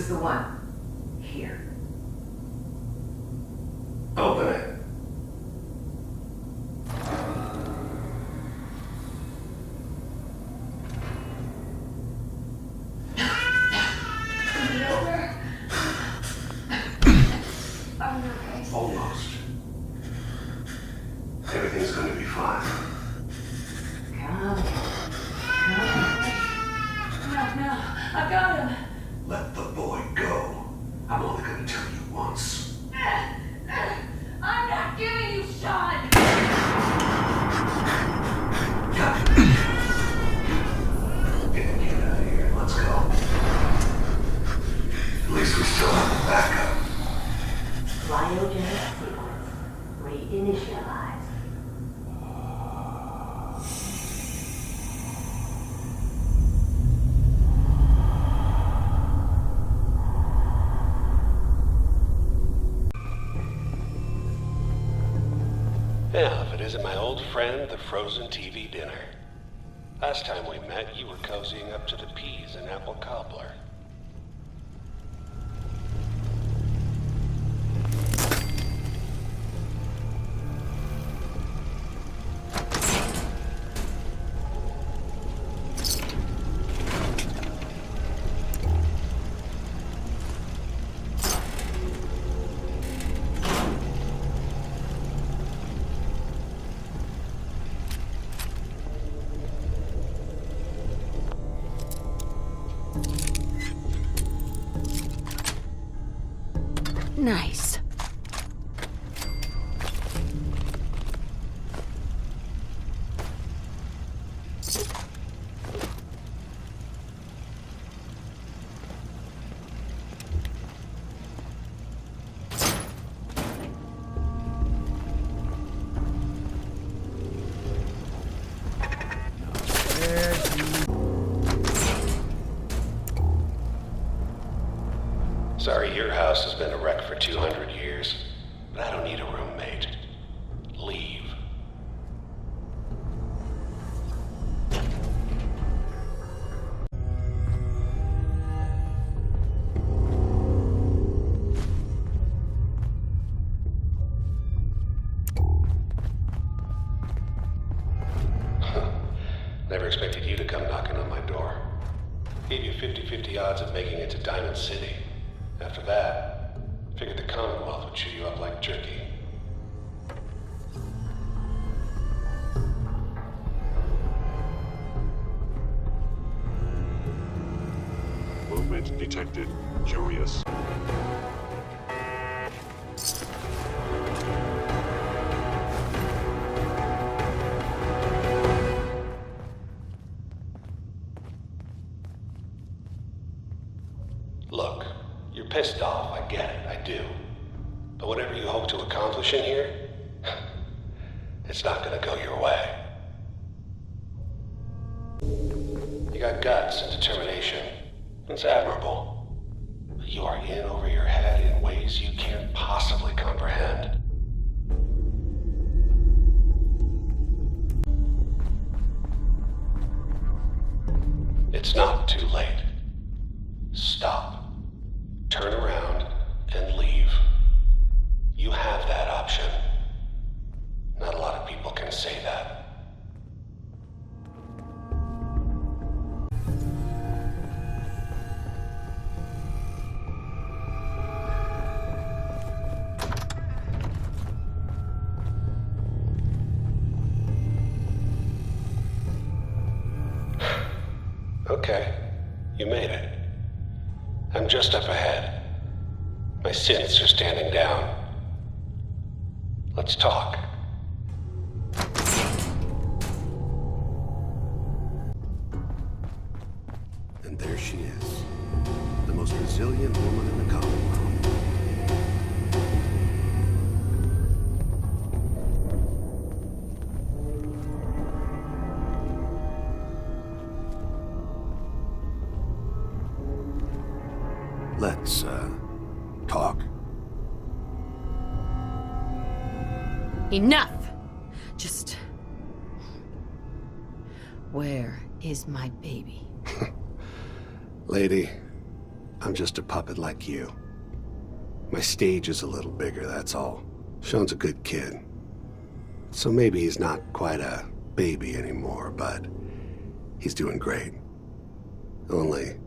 is the one. Here. Open it. Almost. Everything's going to be fine. Come. No, I've got him. Let the boy go. I'm only going to tell you once. I'm not giving you Sean. Got it. Get out of here. Let's go. At least we still have a backup. Cryogenic sequence. Reinitialize. Yeah, if it isn't my old friend, the frozen TV dinner. Last time we met, you were cozying up to the peas and apple cobbler. Nice. Sorry, your house has been a wreck for 200 years, but I don't need a roommate. Leave. Never expected you to come knocking on my door. Gave you 50-50 odds of making it to Diamond City. After that, figured the Commonwealth would chew you up like jerky. Movement detected. Curious. Look, you're pissed off, I get it, I do. But whatever you hope to accomplish in here, it's not gonna go your way. You got guts and determination. It's admirable. But you are in over your head in ways you can't possibly comprehend. It's not too late. Stop. Turn around and leave. You have that option. Not a lot of people can say that. Okay, you made it. I'm just up ahead. My synths are standing down. Let's talk. And there she is. The most resilient woman in the Commonwealth. Let's, talk. Enough! Just... Where is my baby? Lady, I'm just a puppet like you. My stage is a little bigger, that's all. Sean's a good kid. So maybe he's not quite a baby anymore, but he's doing great. Only,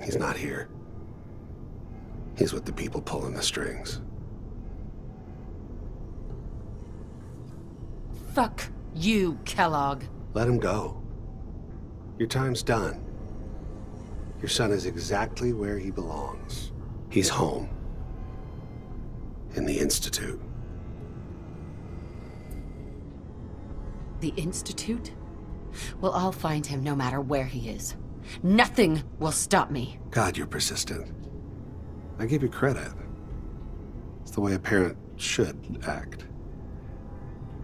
he's not here. He's with the people pulling the strings. Fuck you, Kellogg. Let him go. Your time's done. Your son is exactly where he belongs. He's home. In the Institute. The Institute? Well, I'll find him no matter where he is. Nothing will stop me. God, you're persistent. I give you credit. It's the way a parent should act.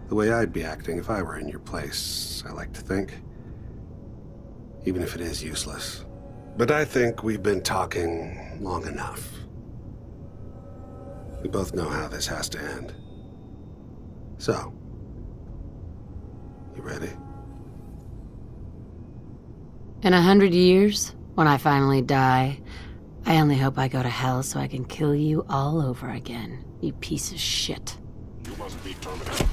The way I'd be acting if I were in your place, I like to think. Even if it is useless. But I think we've been talking long enough. We both know how this has to end. So, you ready? In 100 years, when I finally die, I only hope I go to hell so I can kill you all over again, you piece of shit. You must be terminated.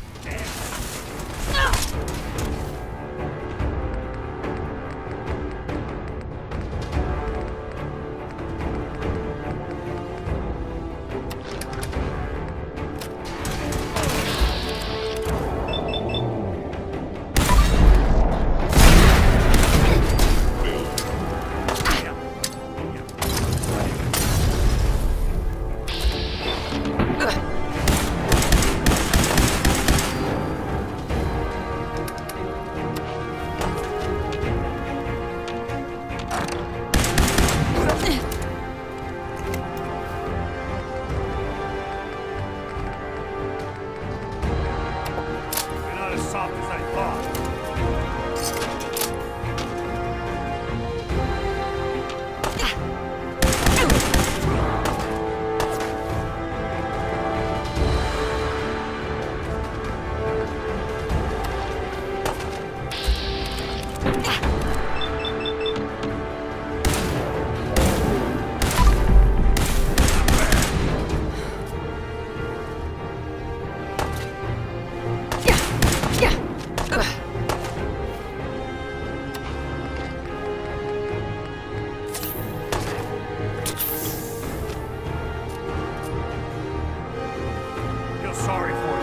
Sorry for you.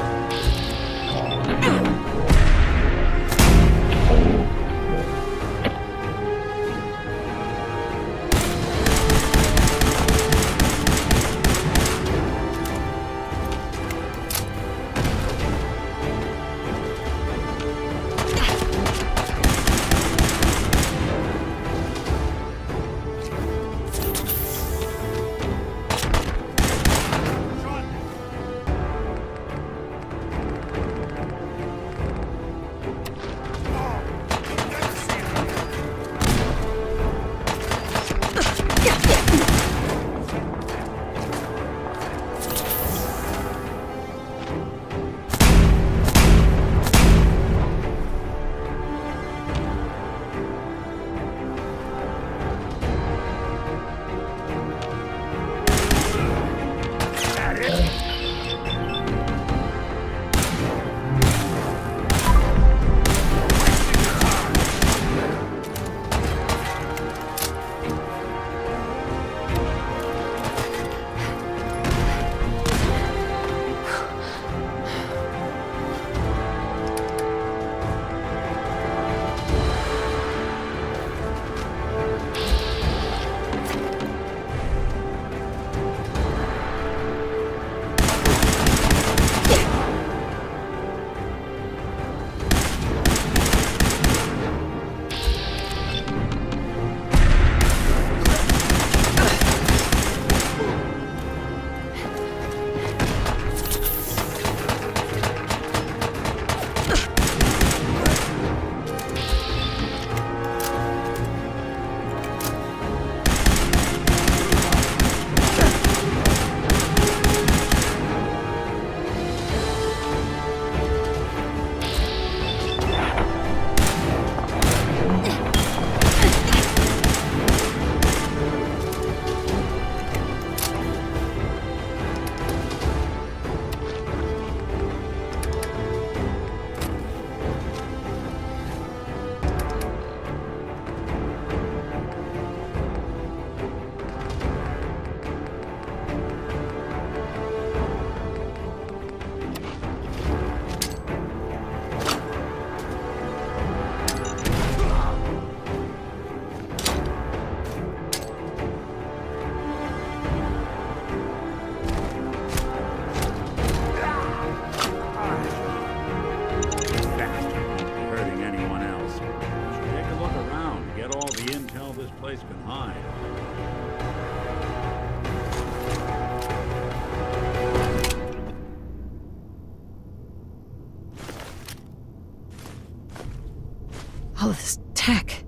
All this tech.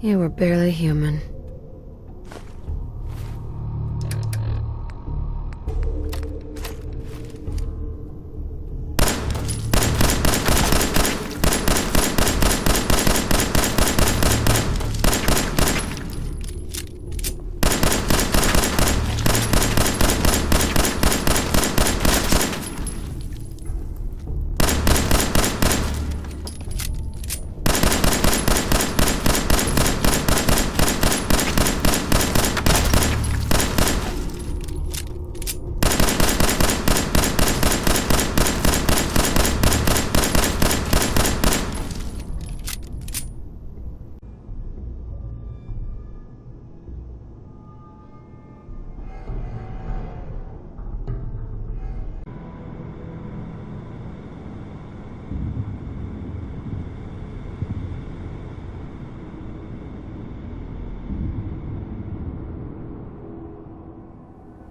You were barely human.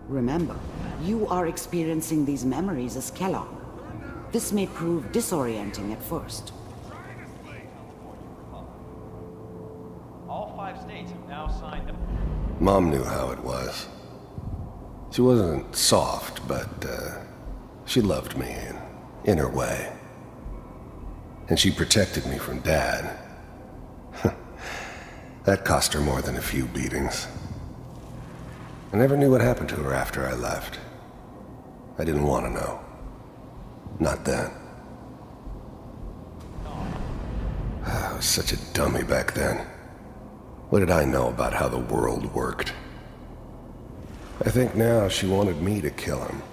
Remember, you are experiencing these memories as Kellogg. This may prove disorienting at first. All 5 states have now signed up. Mom knew how it was. She wasn't soft, but she loved me in her way. And she protected me from Dad. That cost her more than a few beatings. I never knew what happened to her after I left. I didn't want to know. Not then. I was such a dummy back then. What did I know about how the world worked? I think now she wanted me to kill him.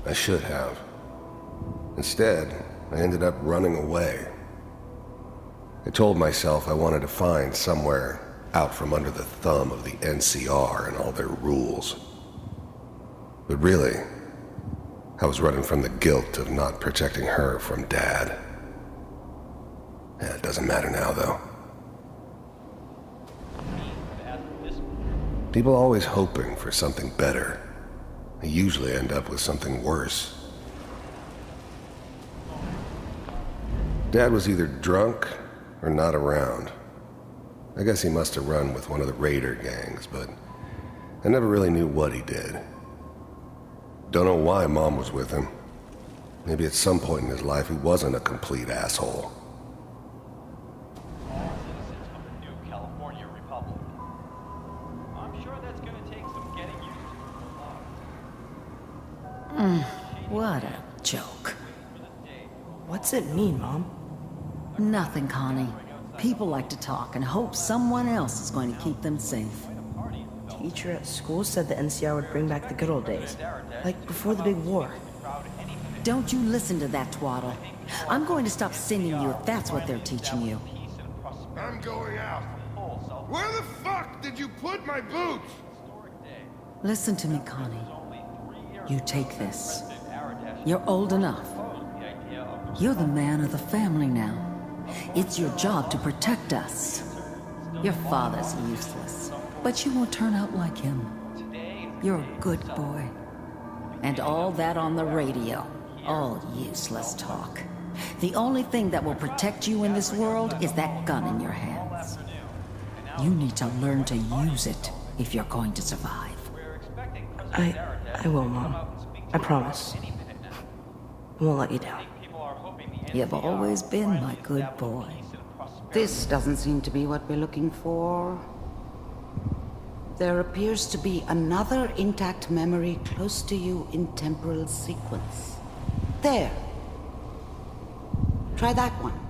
I should have. Instead, I ended up running away. I told myself I wanted to find somewhere out from under the thumb of the NCR and all their rules. But really, I was running from the guilt of not protecting her from Dad. Yeah, it doesn't matter now, though. People always hoping for something better. They usually end up with something worse. Dad was either drunk or not around. I guess he must have run with one of the raider gangs, but I never really knew what he did. Don't know why Mom was with him. Maybe at some point in his life he wasn't a complete asshole. All citizens of the new California Republic. I'm sure that's gonna take some getting used to. What a joke. What's it mean, Mom? Nothing, Connie. People like to talk and hope someone else is going to keep them safe. Teacher at school said the NCR would bring back the good old days. Like before the big war. Don't you listen to that twaddle. I'm going to stop singing you if that's what they're teaching you. I'm going out. Where the fuck did you put my boots? Listen to me, Connie. You take this. You're old enough. You're the man of the family now. It's your job to protect us. Your father's useless, but you won't turn out like him. You're a good boy. And all that on the radio, all useless talk. The only thing that will protect you in this world is that gun in your hands. You need to learn to use it if you're going to survive. I will, Mom. I promise. I won't let you down. You've always been my good boy. This doesn't seem to be what we're looking for. There appears to be another intact memory close to you in temporal sequence. There. Try that one.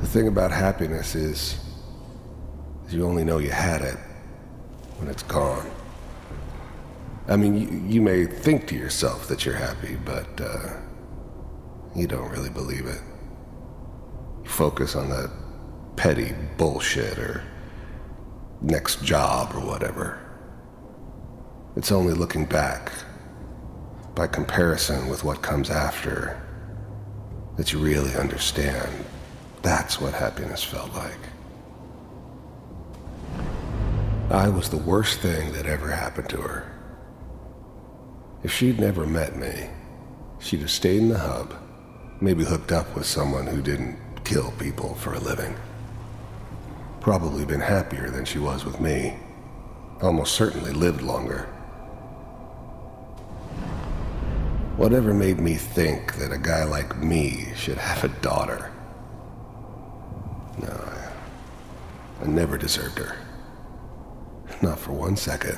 The thing about happiness is you only know you had it when it's gone. I mean, you may think to yourself that you're happy, but you don't really believe it. You focus on that petty bullshit or next job or whatever. It's only looking back, by comparison with what comes after, that you really understand That's what happiness felt like. I was the worst thing that ever happened to her. If she'd never met me, she'd have stayed in the hub, maybe hooked up with someone who didn't kill people for a living. Probably been happier than she was with me. Almost certainly lived longer. Whatever made me think that a guy like me should have a daughter? No, I never deserved her. Not for 1 second.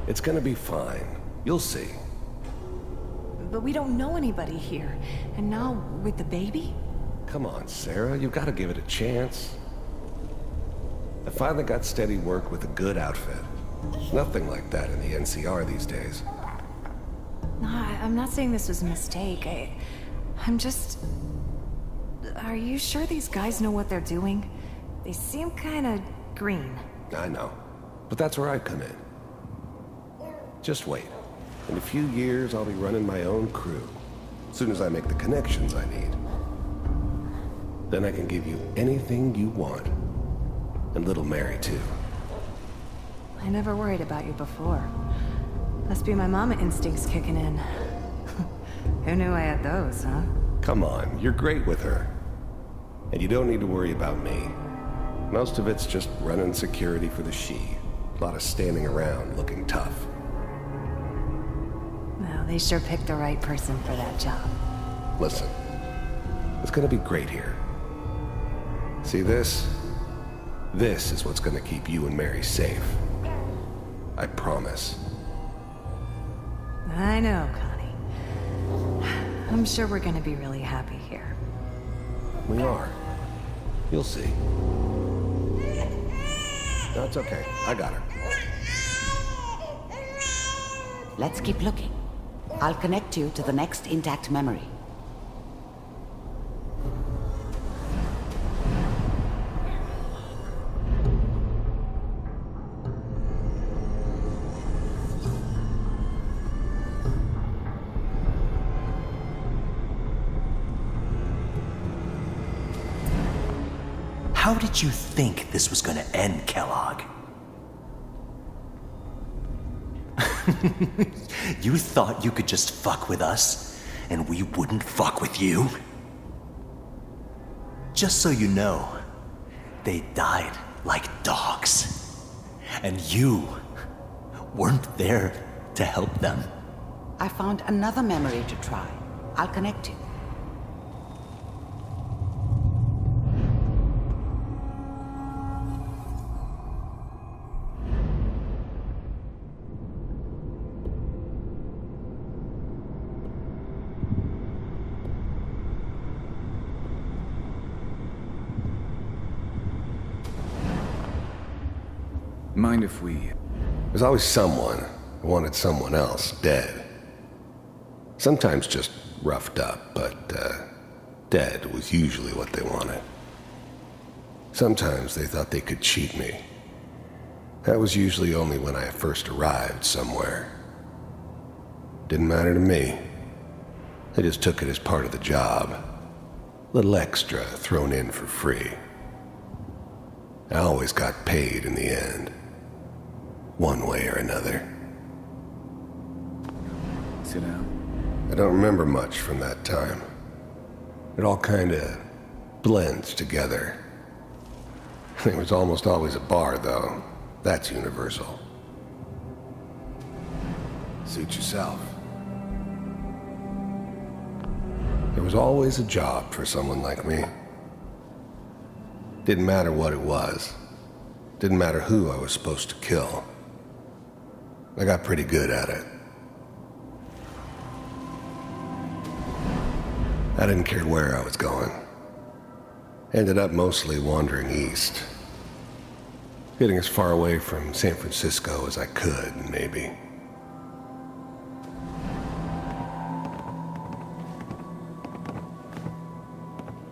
It's gonna be fine. You'll see. But we don't know anybody here. And now, with the baby? Come on, Sarah, you've got to give it a chance. I finally got steady work with a good outfit. Nothing like that in the NCR these days. No, I'm not saying this was a mistake. I'm just... Are you sure these guys know what they're doing? They seem kinda green. I know, but that's where I come in. Just wait. In a few years, I'll be running my own crew. As soon as I make the connections I need. Then I can give you anything you want. And little Mary, too. I never worried about you before. Must be my mama instincts kicking in. Who knew I had those, huh? Come on, you're great with her. And you don't need to worry about me. Most of it's just running security for the she. A lot of standing around looking tough. Well, they sure picked the right person for that job. Listen, it's gonna be great here. See this? This is what's gonna keep you and Mary safe. I promise. I know, Connie. I'm sure we're gonna be really happy here. We are. You'll see. No, it's okay. I got her. Let's keep looking. I'll connect you to the next intact memory. How did you think this was gonna end, Kellogg? You thought you could just fuck with us, and we wouldn't fuck with you? Just so you know, they died like dogs. And you weren't there to help them. I found another memory to try. I'll connect you. Mind if we... There's always someone who wanted someone else dead. Sometimes just roughed up, but dead was usually what they wanted. Sometimes they thought they could cheat me. That was usually only when I first arrived somewhere. Didn't matter to me. I just took it as part of the job. Little extra thrown in for free. I always got paid in the end. One way or another. Sit down. I don't remember much from that time. It all kinda blends together. There was almost always a bar, though. That's universal. Suit yourself. There was always a job for someone like me. Didn't matter what it was. Didn't matter who I was supposed to kill. I got pretty good at it. I didn't care where I was going. Ended up mostly wandering east. Getting as far away from San Francisco as I could, maybe.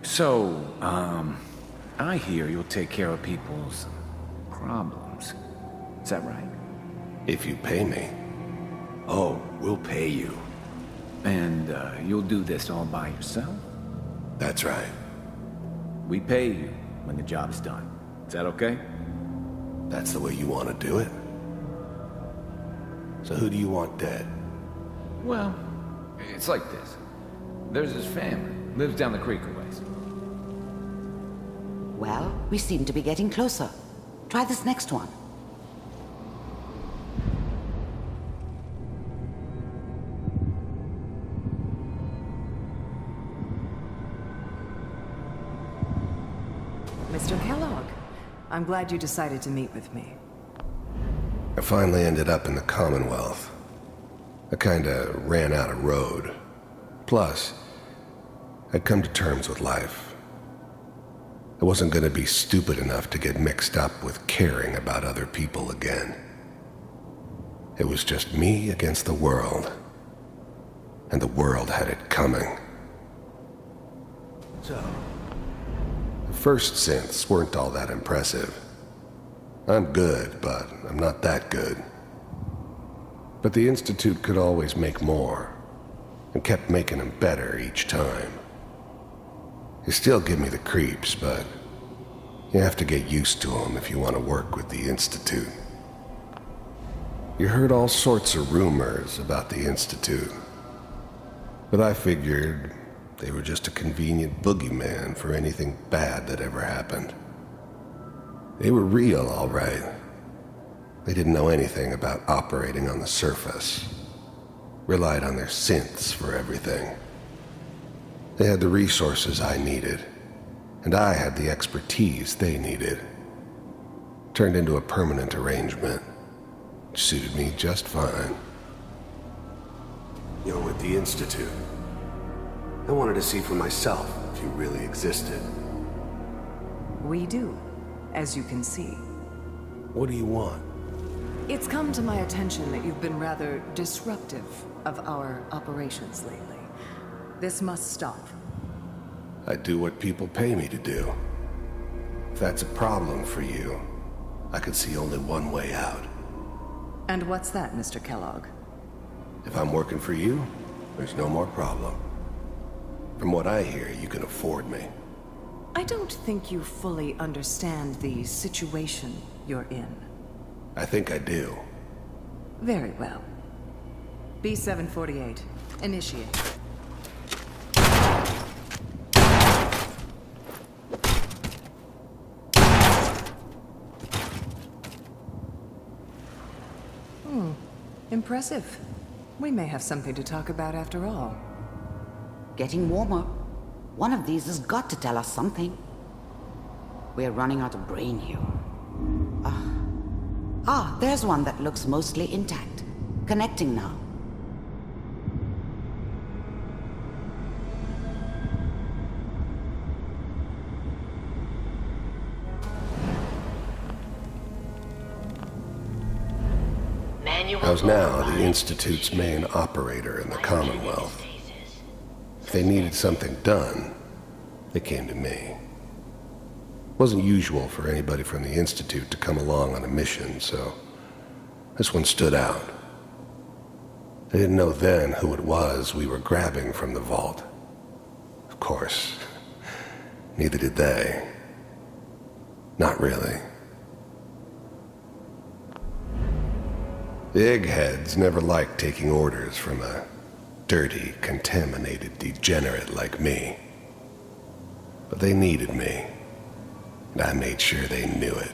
So, I hear you'll take care of people's problems. Is that right? If you pay me. Oh, we'll pay you. And, you'll do this all by yourself? That's right. We pay you when the job's done. Is that okay? That's the way you want to do it? So who do you want dead? Well, it's like this. There's his family. Lives down the creek a ways. Well, we seem to be getting closer. Try this next one. Mr. Kellogg, I'm glad you decided to meet with me. I finally ended up in the Commonwealth. I kinda ran out of road. Plus, I'd come to terms with life. I wasn't gonna be stupid enough to get mixed up with caring about other people again. It was just me against the world. And the world had it coming. So, the first synths weren't all that impressive. I'm good, but I'm not that good. But the Institute could always make more, and kept making them better each time. They still give me the creeps, but you have to get used to them if you want to work with the Institute. You heard all sorts of rumors about the Institute, but I figured they were just a convenient boogeyman for anything bad that ever happened. They were real, all right. They didn't know anything about operating on the surface. Relied on their synths for everything. They had the resources I needed, and I had the expertise they needed. Turned into a permanent arrangement, which suited me just fine. You're with the Institute. I wanted to see for myself if you really existed. We do, as you can see. What do you want? It's come to my attention that you've been rather disruptive of our operations lately. This must stop. I do what people pay me to do. If that's a problem for you, I could see only one way out. And what's that, Mr. Kellogg? If I'm working for you, there's no more problem. From what I hear, you can afford me. I don't think you fully understand the situation you're in. I think I do. Very well. B-748, initiate. Impressive. We may have something to talk about after all. Getting warmer. One of these has got to tell us something. We're running out of brain here. There's one that looks mostly intact. Connecting now. I was now the Institute's main operator in the Commonwealth. If they needed something done, they came to me. It wasn't usual for anybody from the Institute to come along on a mission, so this one stood out. I didn't know then who it was we were grabbing from the vault. Of course, neither did they. Not really. The eggheads never liked taking orders from a dirty, contaminated degenerate like me. But they needed me, and I made sure they knew it.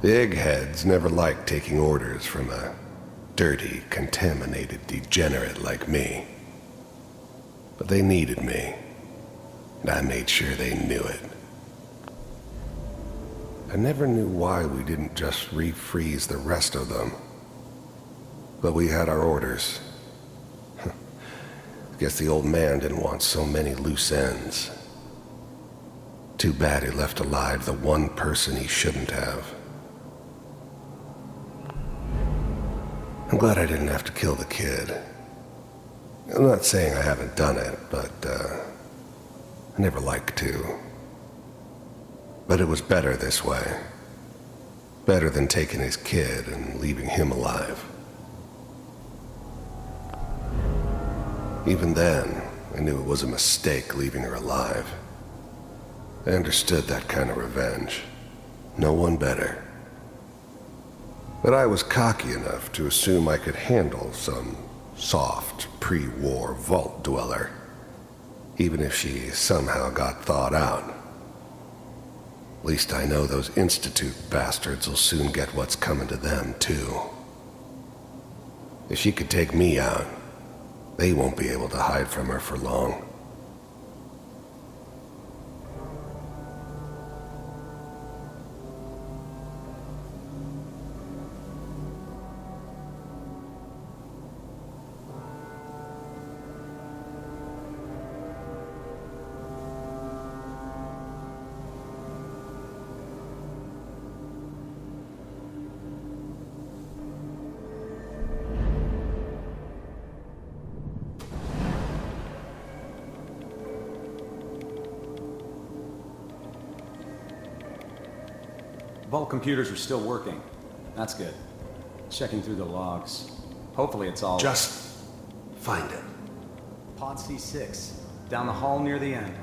The eggheads never liked taking orders from a dirty, contaminated degenerate like me. But they needed me, and I made sure they knew it. I never knew why we didn't just refreeze the rest of them. But we had our orders. Guess the old man didn't want so many loose ends. Too bad he left alive the one person he shouldn't have. I'm glad I didn't have to kill the kid. I'm not saying I haven't done it, but I never liked to. But it was better this way. Better than taking his kid and leaving him alive. Even then, I knew it was a mistake leaving her alive. I understood that kind of revenge. No one better. But I was cocky enough to assume I could handle some soft, pre-war vault dweller, even if she somehow got thawed out. At least I know those Institute bastards will soon get what's coming to them, too. If she could take me out, they won't be able to hide from her for long. Vault computers are still working. That's good. Checking through the logs. Hopefully it's all... Just find it. Pod C6. Down the hall near the end.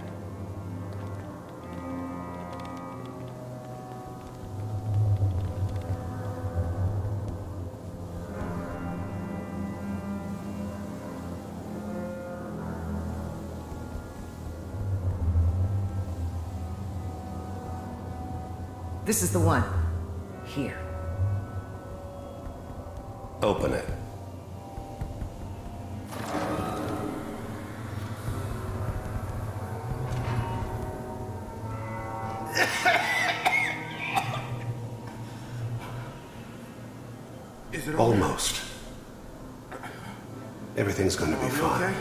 This is the one. Here. Open it. Is it Almost. Everything's going to be fine. Okay?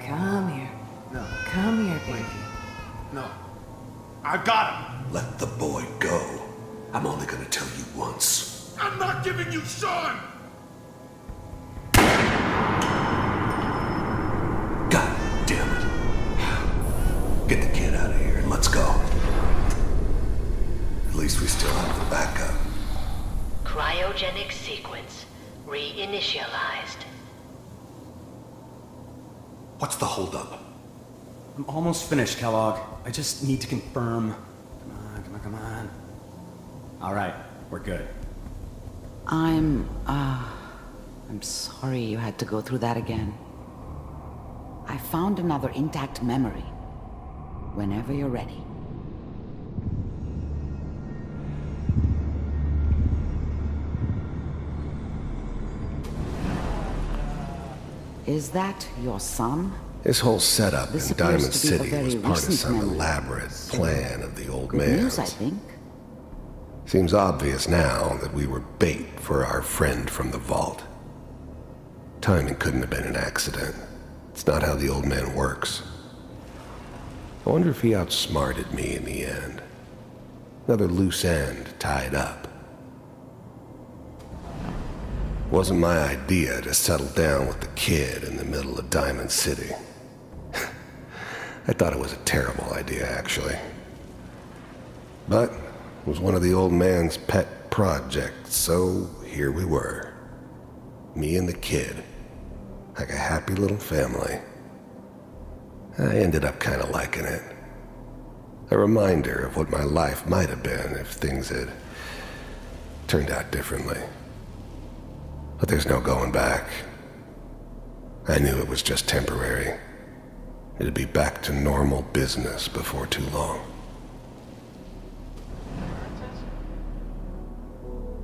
Come here. No. Come here, baby. No. I got him. Let the boy go. I'm only going to tell you once. I'm not giving you Sean! God damn it. Get the kid out of here and let's go. At least we still have the backup. Cryogenic sequence reinitialized. What's the holdup? I'm almost finished, Kellogg. I just need to confirm. Come on. All right, we're good. I'm sorry you had to go through that again. I found another intact memory. Whenever you're ready. Is that your son? This whole setup This in appears Diamond to be a City very was part of recent some memory. elaborate plan of the old Good man's. news, I think. Seems obvious now that we were bait for our friend from the vault. Timing couldn't have been an accident. It's not how the old man works. I wonder if he outsmarted me in the end. Another loose end tied up. Wasn't my idea to settle down with the kid in the middle of Diamond City. I thought it was a terrible idea, actually. But it was one of the old man's pet projects, so here we were. Me and the kid. Like a happy little family. I ended up kind of liking it. A reminder of what my life might have been if things had turned out differently. But there's no going back. I knew it was just temporary. It'd be back to normal business before too long.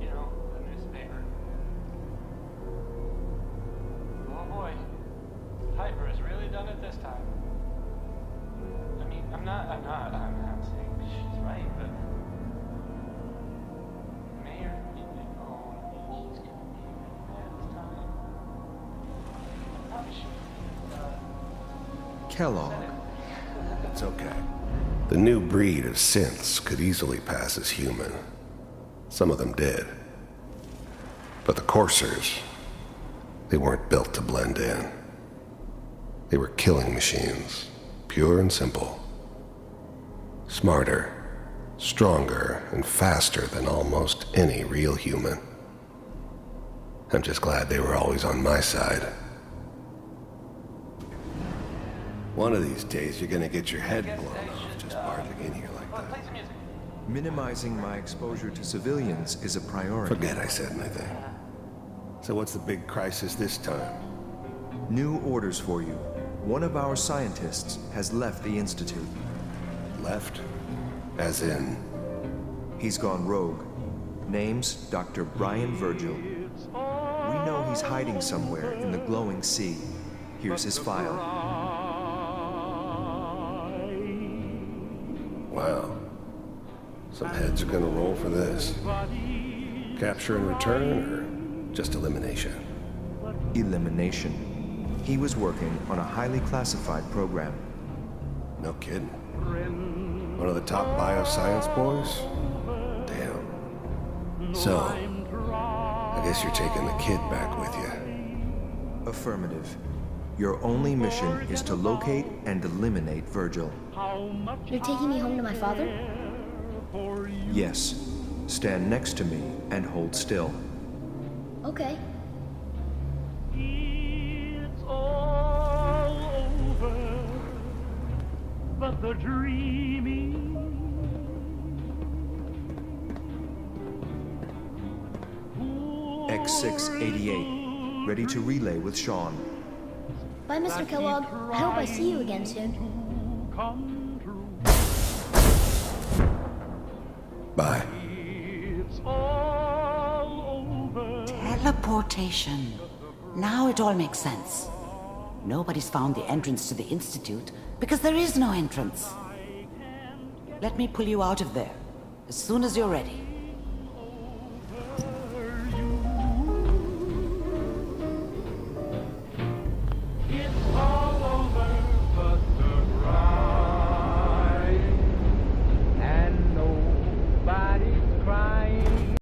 You know, the newspaper. Oh boy. Piper has really done it this time. I mean, I'm not saying she's right, but Mayor, he's gonna be bad this time. Probably should. Kellogg. It's okay. The new breed of synths could easily pass as human. Some of them did. But the coursers, they weren't built to blend in. They were killing machines, pure and simple. Smarter, stronger, and faster than almost any real human. I'm just glad they were always on my side. One of these days, you're gonna get your head blown off just barging in here like that. Minimizing my exposure to civilians is a priority. Forget I said anything. So what's the big crisis this time? New orders for you. One of our scientists has left the Institute. Left? As in? He's gone rogue. Name's Dr. Brian Virgil. We know he's hiding somewhere in the glowing sea. Here's his file. Wow. Some heads are gonna roll for this. Capture and return, or just elimination? Elimination. He was working on a highly classified program. No kidding. One of the top bioscience boys? Damn. So, I guess you're taking the kid back with you. Affirmative. Your only mission is to locate and eliminate Virgil. You're taking me home to my father? Yes. Stand next to me and hold still. Okay. It's all over, but the dreaming. X688, ready to relay with Sean. Bye, Mr. Kellogg. I hope I see you again soon. Bye. Teleportation. Now it all makes sense. Nobody's found the entrance to the Institute because there is no entrance. Let me pull you out of there as soon as you're ready.